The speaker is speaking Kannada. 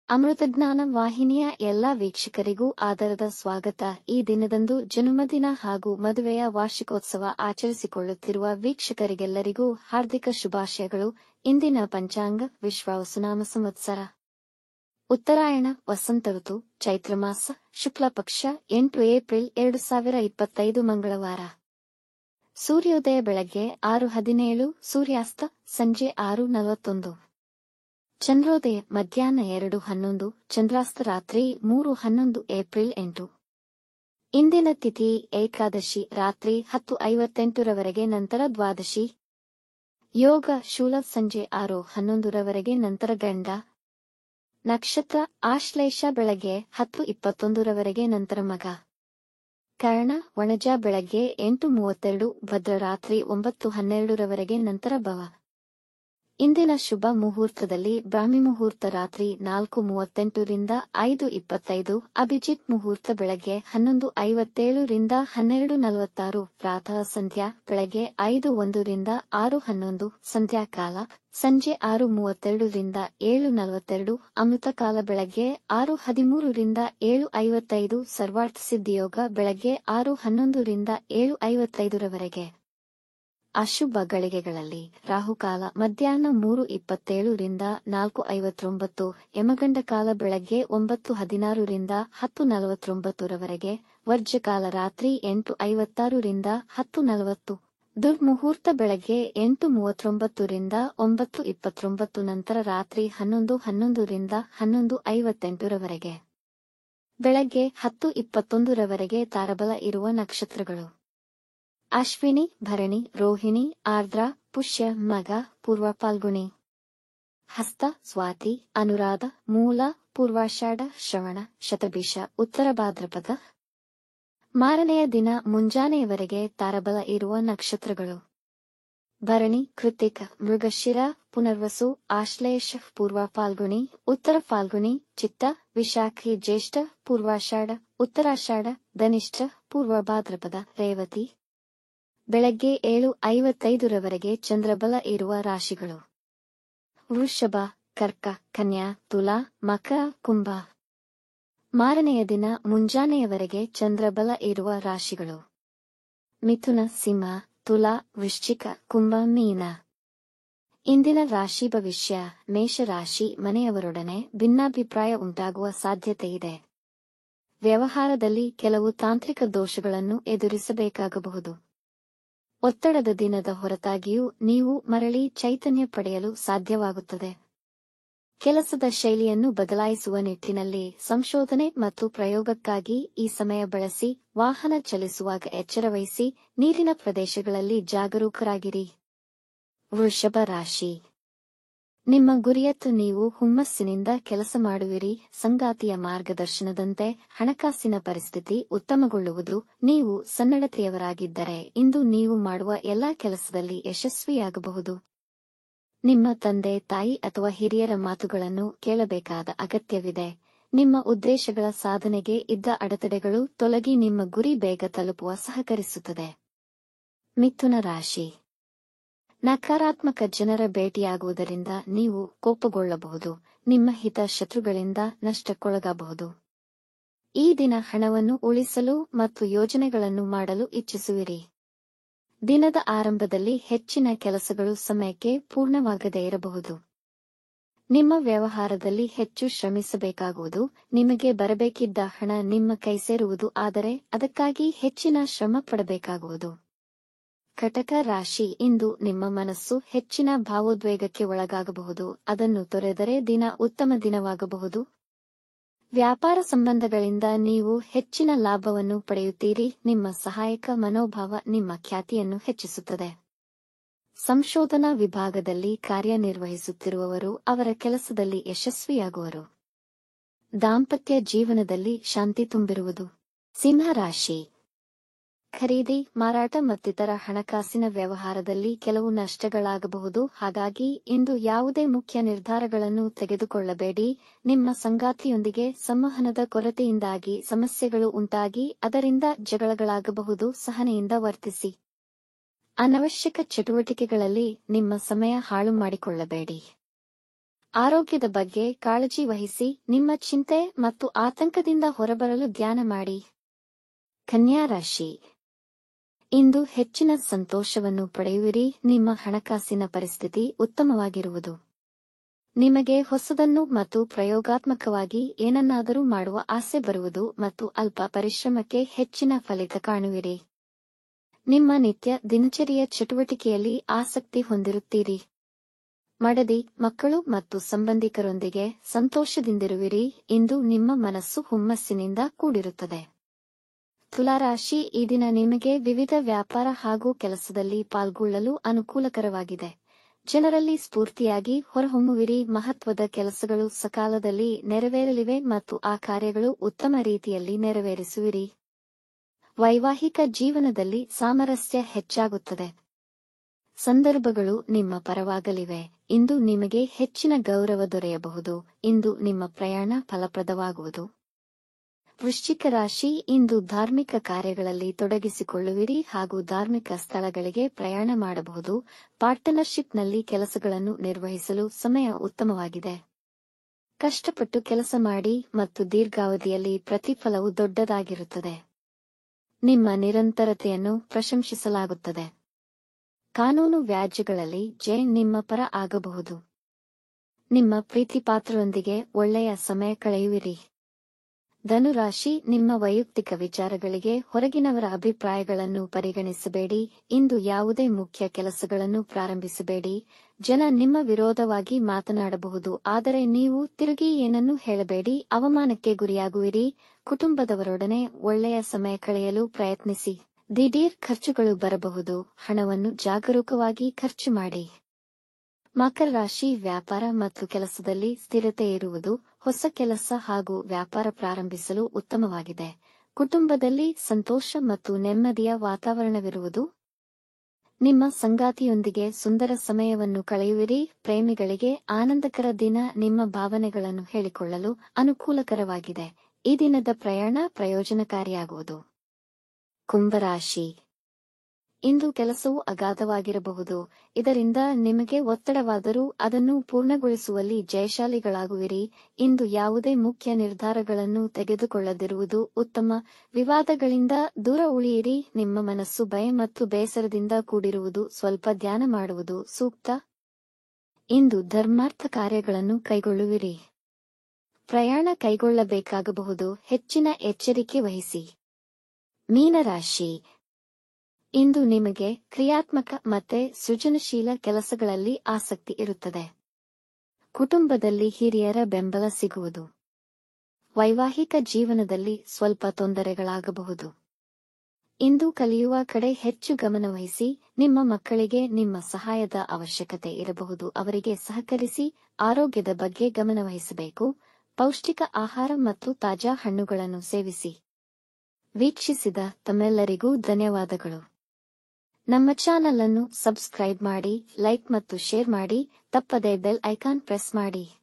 ಅಮೃತಜ್ಞಾನ ವಾಹಿನಿಯ ಎಲ್ಲಾ ವೀಕ್ಷಕರಿಗೂ ಆದರದ ಸ್ವಾಗತ. ಈ ದಿನದಂದು ಜನ್ಮದಿನ ಹಾಗೂ ಮದುವೆಯ ವಾರ್ಷಿಕೋತ್ಸವ ಆಚರಿಸಿಕೊಳ್ಳುತ್ತಿರುವ ವೀಕ್ಷಕರಿಗೆಲ್ಲರಿಗೂ ಹಾರ್ದಿಕ ಶುಭಾಶಯಗಳು. ಇಂದಿನ ಪಂಚಾಂಗ ವಿಶ್ವಾವಸುನಾಮ ಸಂವತ್ಸರ ಉತ್ತರಾಯಣ ವಸಂತ ಋತು ಚೈತ್ರಮಾಸ ಶುಕ್ಲಪಕ್ಷ 8 ಏಪ್ರಿಲ್ 2025 ಮಂಗಳವಾರ. ಸೂರ್ಯೋದಯ ಬೆಳಗ್ಗೆ 6:17, ಸೂರ್ಯಾಸ್ತ ಸಂಜೆ 6:41. ಚಂದ್ರೋದಯ ಮಧ್ಯಾಹ್ನ 2:11, ಚಂದ್ರಾಸ್ತ ರಾತ್ರಿ 3:11 ಏಪ್ರಿಲ್ 8. ಇಂದಿನ ತಿಥಿ ಏಕಾದಶಿ ರಾತ್ರಿ 10:58 ರವರೆಗೆ, ನಂತರ ದ್ವಾದಶಿ. ಯೋಗ ಶೂಲ ಸಂಜೆ 6:11 ರವರೆಗೆ, ನಂತರ ಗಂಡ. ನಕ್ಷತ್ರ ಆಶ್ಲೇಷ ಬೆಳಗ್ಗೆ 10:21 ರವರೆಗೆ, ನಂತರ ಮಗ. ಕರ್ಣ ವಣಜ ಬೆಳಗ್ಗೆ 8:32, ಭದ್ರ ರಾತ್ರಿ 9:12 ರವರೆಗೆ, ನಂತರ ಭವ. ಇಂದಿನ ಶುಭ ಮುಹೂರ್ತದಲ್ಲಿ ಬ್ರಾಹ್ಮಿ ಮುಹೂರ್ತ ರಾತ್ರಿ 4:38 ರಿಂದ 5:25, ಅಭಿಜಿತ್ ಮುಹೂರ್ತ ಬೆಳಗ್ಗೆ 11:57 ರಿಂದ 12:46, ಪ್ರಾತಃ ಸಂಧ್ಯಾ ಬೆಳಗ್ಗೆ 5:01 ರಿಂದ 6:11, ಸಂಧ್ಯಾಕಾಲ ಸಂಜೆ 6:32 ರಿಂದ 7:42, ಅಮೃತಕಾಲ ಬೆಳಗ್ಗೆ 6:13 ರಿಂದ 7:55, ಸರ್ವಾರ್ಥ ಸಿದ್ಧಿಯೋಗ ಬೆಳಗ್ಗೆ 6:11 ರಿಂದ 7:55 ರವರೆಗೆ. ಅಶುಭ ಗಳಿಗೆಗಳಲ್ಲಿ ರಾಹುಕಾಲ ಮಧ್ಯಾಹ್ನ 3:27 ರಿಂದ 4:59, ಯಮಗಂಡ ಕಾಲ ಬೆಳಗ್ಗೆ 9:16 ರಿಂದ 10:49 ರವರೆಗೆ, ವರ್ಜಕಾಲ ರಾತ್ರಿ 8:56 ರಿಂದ 10:40, ದುರ್ಮುಹೂರ್ತ ಬೆಳಗ್ಗೆ 8:39 ರಿಂದ 9:29, ನಂತರ ರಾತ್ರಿ 11:11 ರಿಂದ 11:58 ರವರೆಗೆ. ಬೆಳಗ್ಗೆ 10:21 ರವರೆಗೆ ತಾರಬಲ ಇರುವ ನಕ್ಷತ್ರಗಳು: ಅಶ್ವಿನಿ, ಭರಣಿ, ರೋಹಿಣಿ, ಆರ್ದ್ರ, ಪುಷ್ಯ, ಮಗ, ಪೂರ್ವ ಫಾಲ್ಗುಣಿ, ಹಸ್ತ, ಸ್ವಾತಿ, ಅನುರಾಧ, ಮೂಲ, ಪೂರ್ವಾಷಾಢ, ಶ್ರವಣ, ಶತಭಿಷ, ಉತ್ತರ ಭಾದ್ರಪದ. ಮಾರನೆಯ ದಿನ ಮುಂಜಾನೆಯವರೆಗೆ ತಾರಬಲ ಇರುವ ನಕ್ಷತ್ರಗಳು: ಭರಣಿ, ಕೃತಿಕ, ಮೃಗಶಿರ, ಪುನರ್ವಸು, ಆಶ್ಲೇಷ, ಪೂರ್ವ ಫಾಲ್ಗುಣಿ, ಉತ್ತರ ಫಾಲ್ಗುಣಿ, ಚಿತ್ತ, ವಿಶಾಖಿ, ಜ್ಯೇಷ್ಠ, ಪೂರ್ವಾಷಾಢ, ಉತ್ತರಾಷಾಢ, ಧನಿಷ್ಠ, ಪೂರ್ವ ಭಾದ್ರಪದ, ರೇವತಿ. ಬೆಳಗ್ಗೆ 7:55 ರವರೆಗೆ ಚಂದ್ರಬಲ ಇರುವ ರಾಶಿಗಳು: ವೃಷಭ, ಕರ್ಕ, ಕನ್ಯಾ, ತುಲಾ, ಮಕರ, ಕುಂಭ. ಮಾರನೆಯ ದಿನ ಮುಂಜಾನೆಯವರೆಗೆ ಚಂದ್ರಬಲ ಇರುವ ರಾಶಿಗಳು: ಮಿಥುನ, ಸಿಂಹ, ತುಲಾ, ವೃಶ್ಚಿಕ, ಕುಂಭ, ಮೀನ. ಇಂದಿನ ರಾಶಿ ಭವಿಷ್ಯ: ಮೇಷರಾಶಿ, ಮನೆಯವರೊಡನೆ ಭಿನ್ನಾಭಿಪ್ರಾಯ ಉಂಟಾಗುವ ಸಾಧ್ಯತೆಯಿದೆ. ವ್ಯವಹಾರದಲ್ಲಿ ಕೆಲವು ತಾಂತ್ರಿಕ ದೋಷಗಳನ್ನು ಎದುರಿಸಬೇಕಾಗಬಹುದು. ಒತ್ತಡದ ದಿನದ ಹೊರತಾಗಿಯೂ ನೀವು ಮರಳಿ ಚೈತನ್ಯ ಪಡೆಯಲು ಸಾಧ್ಯವಾಗುತ್ತದೆ. ಕೆಲಸದ ಶೈಲಿಯನ್ನು ಬದಲಾಯಿಸುವ ನಿಟ್ಟಿನಲ್ಲಿ ಸಂಶೋಧನೆ ಮತ್ತು ಪ್ರಯೋಗಕ್ಕಾಗಿ ಈ ಸಮಯ ಬಳಸಿ. ವಾಹನ ಚಲಿಸುವಾಗ ಎಚ್ಚರವಹಿಸಿ. ನೀರಿನ ಪ್ರದೇಶಗಳಲ್ಲಿ ಜಾಗರೂಕರಾಗಿರಿ. ವೃಷಭ ರಾಶಿ, ನಿಮ್ಮ ಗುರಿಯತ್ತ ನೀವು ಹುಮ್ಮಸ್ಸಿನಿಂದ ಕೆಲಸ ಮಾಡುವಿರಿ. ಸಂಗಾತಿಯ ಮಾರ್ಗದರ್ಶನದಂತೆ ಹಣಕಾಸಿನ ಪರಿಸ್ಥಿತಿ ಉತ್ತಮಗೊಳ್ಳುವುದು. ನೀವು ಸನ್ನಡತೆಯವರಾಗಿದ್ದರೆ ಇಂದು ನೀವು ಮಾಡುವ ಎಲ್ಲಾ ಕೆಲಸದಲ್ಲಿ ಯಶಸ್ವಿಯಾಗಬಹುದು. ನಿಮ್ಮ ತಂದೆ ತಾಯಿ ಅಥವಾ ಹಿರಿಯರ ಮಾತುಗಳನ್ನು ಕೇಳಬೇಕಾದ ಅಗತ್ಯವಿದೆ. ನಿಮ್ಮ ಉದ್ದೇಶಗಳ ಸಾಧನೆಗೆ ಇದ್ದ ಅಡೆತಡೆಗಳು ತೊಲಗಿ ನಿಮ್ಮ ಗುರಿ ಬೇಗ ತಲುಪುವ ಸಹಕರಿಸುತ್ತದೆ. ಮಿಥುನ ರಾಶಿ, ನಕಾರಾತ್ಮಕ ಜನರ ಭೇಟಿಯಾಗುವುದರಿಂದ ನೀವು ಕೋಪಗೊಳ್ಳಬಹುದು. ನಿಮ್ಮ ಹಿತ ಶತ್ರುಗಳಿಂದ ನಷ್ಟಕ್ಕೊಳಗಾಗಬಹುದು. ಈ ದಿನ ಹಣವನ್ನು ಉಳಿಸಲು ಮತ್ತು ಯೋಜನೆಗಳನ್ನು ಮಾಡಲು ಇಚ್ಛಿಸುವಿರಿ. ದಿನದ ಆರಂಭದಲ್ಲಿ ಹೆಚ್ಚಿನ ಕೆಲಸಗಳು ಸಮಯಕ್ಕೆ ಪೂರ್ಣವಾಗದೇ ಇರಬಹುದು. ನಿಮ್ಮ ವ್ಯವಹಾರದಲ್ಲಿ ಹೆಚ್ಚು ಶ್ರಮಿಸಬೇಕಾಗುವುದು. ನಿಮಗೆ ಬರಬೇಕಿದ್ದ ಹಣ ನಿಮ್ಮ ಕೈ ಸೇರುವುದು, ಆದರೆ ಅದಕ್ಕಾಗಿ ಹೆಚ್ಚಿನ ಶ್ರಮ ಪಡಬೇಕಾಗುವುದು. ಕಟಕ ರಾಶಿ, ಇಂದು ನಿಮ್ಮ ಮನಸ್ಸು ಹೆಚ್ಚಿನ ಭಾವೋದ್ವೇಗಕ್ಕೆ ಒಳಗಾಗಬಹುದು. ಅದನ್ನು ತೊರೆದರೆ ದಿನ ಉತ್ತಮ ದಿನವಾಗಬಹುದು. ವ್ಯಾಪಾರ ಸಂಬಂಧಗಳಿಂದ ನೀವು ಹೆಚ್ಚಿನ ಲಾಭವನ್ನು ಪಡೆಯುತ್ತೀರಿ. ನಿಮ್ಮ ಸಹಾಯಕ ಮನೋಭಾವ ನಿಮ್ಮ ಖ್ಯಾತಿಯನ್ನು ಹೆಚ್ಚಿಸುತ್ತದೆ. ಸಂಶೋಧನಾ ವಿಭಾಗದಲ್ಲಿ ಕಾರ್ಯನಿರ್ವಹಿಸುತ್ತಿರುವವರು ಅವರ ಕೆಲಸದಲ್ಲಿ ಯಶಸ್ವಿಯಾಗುವರು. ದಾಂಪತ್ಯ ಜೀವನದಲ್ಲಿ ಶಾಂತಿ ತುಂಬಿರುವುದು. ಸಿಂಹ ರಾಶಿ, ಖರೀದಿ, ಮಾರಾಟ ಮತ್ತಿತರ ಹಣಕಾಸಿನ ವ್ಯವಹಾರದಲ್ಲಿ ಕೆಲವು ನಷ್ಟಗಳಾಗಬಹುದು. ಹಾಗಾಗಿ ಇಂದು ಯಾವುದೇ ಮುಖ್ಯ ನಿರ್ಧಾರಗಳನ್ನು ತೆಗೆದುಕೊಳ್ಳಬೇಡಿ. ನಿಮ್ಮ ಸಂಗಾತಿಯೊಂದಿಗೆ ಸಂವಹನದ ಕೊರತೆಯಿಂದಾಗಿ ಸಮಸ್ಯೆಗಳು ಉಂಟಾಗಿ ಅದರಿಂದ ಜಗಳಗಳಾಗಬಹುದು. ಸಹನೆಯಿಂದ ವರ್ತಿಸಿ. ಅನವಶ್ಯಕ ಚಟುವಟಿಕೆಗಳಲ್ಲಿ ನಿಮ್ಮ ಸಮಯ ಹಾಳು ಮಾಡಿಕೊಳ್ಳಬೇಡಿ. ಆರೋಗ್ಯದ ಬಗ್ಗೆ ಕಾಳಜಿ ವಹಿಸಿ ನಿಮ್ಮ ಚಿಂತೆ ಮತ್ತು ಆತಂಕದಿಂದ ಹೊರಬರಲು ಧ್ಯಾನ ಮಾಡಿ. ಕನ್ಯಾ ರಾಶಿ. ಇಂದು ಹೆಚ್ಚಿನ ಸಂತೋಷವನ್ನು ಪಡೆಯುವಿರಿ. ನಿಮ್ಮ ಹಣಕಾಸಿನ ಪರಿಸ್ಥಿತಿ ಉತ್ತಮವಾಗಿರುವುದು. ನಿಮಗೆ ಹೊಸದನ್ನು ಮತ್ತು ಪ್ರಯೋಗಾತ್ಮಕವಾಗಿ ಏನನ್ನಾದರೂ ಮಾಡುವ ಆಸೆ ಬರುವುದು ಮತ್ತು ಅಲ್ಪ ಪರಿಶ್ರಮಕ್ಕೆ ಹೆಚ್ಚಿನ ಫಲಿತ ಕಾಣುವಿರಿ. ನಿಮ್ಮ ನಿತ್ಯ ದಿನಚರಿಯ ಚಟುವಟಿಕೆಯಲ್ಲಿ ಆಸಕ್ತಿ ಹೊಂದಿರುತ್ತೀರಿ. ಮಡದಿ, ಮಕ್ಕಳು ಮತ್ತು ಸಂಬಂಧಿಕರೊಂದಿಗೆ ಸಂತೋಷದಿಂದಿರುವಿರಿ. ಇಂದು ನಿಮ್ಮ ಮನಸ್ಸು ಹುಮ್ಮಸ್ಸಿನಿಂದ ಕೂಡಿರುತ್ತದೆ. ತುಲಾರಾಶಿ. ಈ ದಿನ ನಿಮಗೆ ವಿವಿಧ ವ್ಯಾಪಾರ ಹಾಗೂ ಕೆಲಸದಲ್ಲಿ ಪಾಲ್ಗೊಳ್ಳಲು ಅನುಕೂಲಕರವಾಗಿದೆ. ಜನರಲ್ಲಿ ಸ್ಫೂರ್ತಿಯಾಗಿ ಹೊರಹೊಮ್ಮುವಿರಿ. ಮಹತ್ವದ ಕೆಲಸಗಳು ಸಕಾಲದಲ್ಲಿ ನೆರವೇರಲಿವೆ ಮತ್ತು ಆ ಕಾರ್ಯಗಳು ಉತ್ತಮ ರೀತಿಯಲ್ಲಿ ನೆರವೇರಿಸುವಿರಿ. ವೈವಾಹಿಕ ಜೀವನದಲ್ಲಿ ಸಾಮರಸ್ಯ ಹೆಚ್ಚಾಗುತ್ತದೆ. ಸಂದರ್ಭಗಳು ನಿಮ್ಮ ಪರವಾಗಲಿವೆ. ಇಂದು ನಿಮಗೆ ಹೆಚ್ಚಿನ ಗೌರವ ದೊರೆಯಬಹುದು. ಇಂದು ನಿಮ್ಮ ಪ್ರಯಾಣ ಫಲಪ್ರದವಾಗುವುದು. ವೃಶ್ಚಿಕ ರಾಶಿ. ಇಂದು ಧಾರ್ಮಿಕ ಕಾರ್ಯಗಳಲ್ಲಿ ತೊಡಗಿಸಿಕೊಳ್ಳುವಿರಿ ಹಾಗೂ ಧಾರ್ಮಿಕ ಸ್ಥಳಗಳಿಗೆ ಪ್ರಯಾಣ ಮಾಡಬಹುದು. ಪಾರ್ಟ್ನರ್ಶಿಪ್ನಲ್ಲಿ ಕೆಲಸಗಳನ್ನು ನಿರ್ವಹಿಸಲು ಸಮಯ ಉತ್ತಮವಾಗಿದೆ. ಕಷ್ಟಪಟ್ಟು ಕೆಲಸ ಮಾಡಿ ಮತ್ತು ದೀರ್ಘಾವಧಿಯಲ್ಲಿ ಪ್ರತಿಫಲವು ದೊಡ್ಡದಾಗಿರುತ್ತದೆ. ನಿಮ್ಮ ನಿರಂತರತೆಯನ್ನು ಪ್ರಶಂಸಿಸಲಾಗುತ್ತದೆ. ಕಾನೂನು ವ್ಯಾಜ್ಯಗಳಲ್ಲಿ ಜಯ ನಿಮ್ಮ ಪರ ಆಗಬಹುದು. ನಿಮ್ಮ ಪ್ರೀತಿಪಾತ್ರರೊಂದಿಗೆ ಒಳ್ಳೆಯ ಸಮಯ ಕಳೆಯುವಿರಿ. ಧನುರಾಶಿ. ನಿಮ್ಮ ವೈಯಕ್ತಿಕ ವಿಚಾರಗಳಿಗೆ ಹೊರಗಿನವರ ಅಭಿಪ್ರಾಯಗಳನ್ನು ಪರಿಗಣಿಸಬೇಡಿ. ಇಂದು ಯಾವುದೇ ಮುಖ್ಯ ಕೆಲಸಗಳನ್ನು ಪ್ರಾರಂಭಿಸಬೇಡಿ. ಜನ ನಿಮ್ಮ ವಿರೋಧವಾಗಿ ಮಾತನಾಡಬಹುದು, ಆದರೆ ನೀವು ತಿರುಗಿ ಏನನ್ನೂ ಹೇಳಬೇಡಿ. ಅವಮಾನಕ್ಕೆ ಗುರಿಯಾಗುವಿರಿ. ಕುಟುಂಬದವರೊಡನೆ ಒಳ್ಳೆಯ ಸಮಯ ಕಳೆಯಲು ಪ್ರಯತ್ನಿಸಿ. ದಿಢೀರ್ ಖರ್ಚುಗಳು ಬರಬಹುದು. ಹಣವನ್ನು ಜಾಗರೂಕವಾಗಿ ಖರ್ಚು ಮಾಡಿ. ಮಕರ ರಾಶಿ. ವ್ಯಾಪಾರ ಮತ್ತು ಕೆಲಸದಲ್ಲಿ ಸ್ಥಿರತೆ ಇರುವುದು. ಹೊಸ ಕೆಲಸ ಹಾಗೂ ವ್ಯಾಪಾರ ಪ್ರಾರಂಭಿಸಲು ಉತ್ತಮವಾಗಿದೆ. ಕುಟುಂಬದಲ್ಲಿ ಸಂತೋಷ ಮತ್ತು ನೆಮ್ಮದಿಯ ವಾತಾವರಣವಿರುವುದು. ನಿಮ್ಮ ಸಂಗಾತಿಯೊಂದಿಗೆ ಸುಂದರ ಸಮಯವನ್ನು ಕಳೆಯುವಿರಿ. ಪ್ರೇಮಿಗಳಿಗೆ ಆನಂದಕರ ದಿನ. ನಿಮ್ಮ ಭಾವನೆಗಳನ್ನು ಹೇಳಿಕೊಳ್ಳಲು ಅನುಕೂಲಕರವಾಗಿದೆ. ಈ ದಿನದ ಪ್ರಯಾಣ ಪ್ರಯೋಜನಕಾರಿಯಾಗುವುದು. ಕುಂಭರಾಶಿ. ಇಂದು ಕೆಲಸವು ಅಗಾಧವಾಗಿರಬಹುದು. ಇದರಿಂದ ನಿಮಗೆ ಒತ್ತಡವಾದರೂ ಅದನ್ನು ಪೂರ್ಣಗೊಳಿಸುವಲ್ಲಿ ಜಯಶಾಲಿಗಳಾಗುವಿರಿ. ಇಂದು ಯಾವುದೇ ಮುಖ್ಯ ನಿರ್ಧಾರಗಳನ್ನು ತೆಗೆದುಕೊಳ್ಳದಿರುವುದು ಉತ್ತಮ. ವಿವಾದಗಳಿಂದ ದೂರ ಉಳಿಯಿರಿ. ನಿಮ್ಮ ಮನಸ್ಸು ಭಯ ಮತ್ತು ಬೇಸರದಿಂದ ಕೂಡಿರುವುದು. ಸ್ವಲ್ಪ ಧ್ಯಾನ ಮಾಡುವುದು ಸೂಕ್ತ. ಇಂದು ಧರ್ಮಾರ್ಥ ಕಾರ್ಯಗಳನ್ನು ಕೈಗೊಳ್ಳುವಿರಿ. ಪ್ರಯಾಣ ಕೈಗೊಳ್ಳಬೇಕಾಗಬಹುದು. ಹೆಚ್ಚಿನ ಎಚ್ಚರಿಕೆ ವಹಿಸಿ. ಮೀನರಾಶಿ. ಇಂದು ನಿಮಗೆ ಕ್ರಿಯಾತ್ಮಕ ಮತ್ತೆ ಸೃಜನಶೀಲ ಕೆಲಸಗಳಲ್ಲಿ ಆಸಕ್ತಿ ಇರುತ್ತದೆ. ಕುಟುಂಬದಲ್ಲಿ ಹಿರಿಯರ ಬೆಂಬಲ ಸಿಗುವುದು. ವೈವಾಹಿಕ ಜೀವನದಲ್ಲಿ ಸ್ವಲ್ಪ ತೊಂದರೆಗಳಾಗಬಹುದು. ಇಂದು ಕಲಿಯುವ ಕಡೆ ಹೆಚ್ಚು ಗಮನವಹಿಸಿ. ನಿಮ್ಮ ಮಕ್ಕಳಿಗೆ ನಿಮ್ಮ ಸಹಾಯದ ಅವಶ್ಯಕತೆ ಇರಬಹುದು. ಅವರಿಗೆ ಸಹಕರಿಸಿ. ಆರೋಗ್ಯದ ಬಗ್ಗೆ ಗಮನವಹಿಸಬೇಕು. ಪೌಷ್ಟಿಕ ಆಹಾರ ಮತ್ತು ತಾಜಾ ಹಣ್ಣುಗಳನ್ನು ಸೇವಿಸಿ. ವೀಕ್ಷಿಸಿದ ತಮ್ಮೆಲ್ಲರಿಗೂ ಧನ್ಯವಾದಗಳು. ನಮ್ಮ ಚಾನಲ್ ಅನ್ನು ಸಬ್ಸ್ಕ್ರೈಬ್ ಮಾಡಿ, ಲೈಕ್ ಮತ್ತು ಶೇರ್ ಮಾಡಿ. ತಪ್ಪದೇ ಬೆಲ್ ಐಕಾನ್ ಪ್ರೆಸ್ ಮಾಡಿ.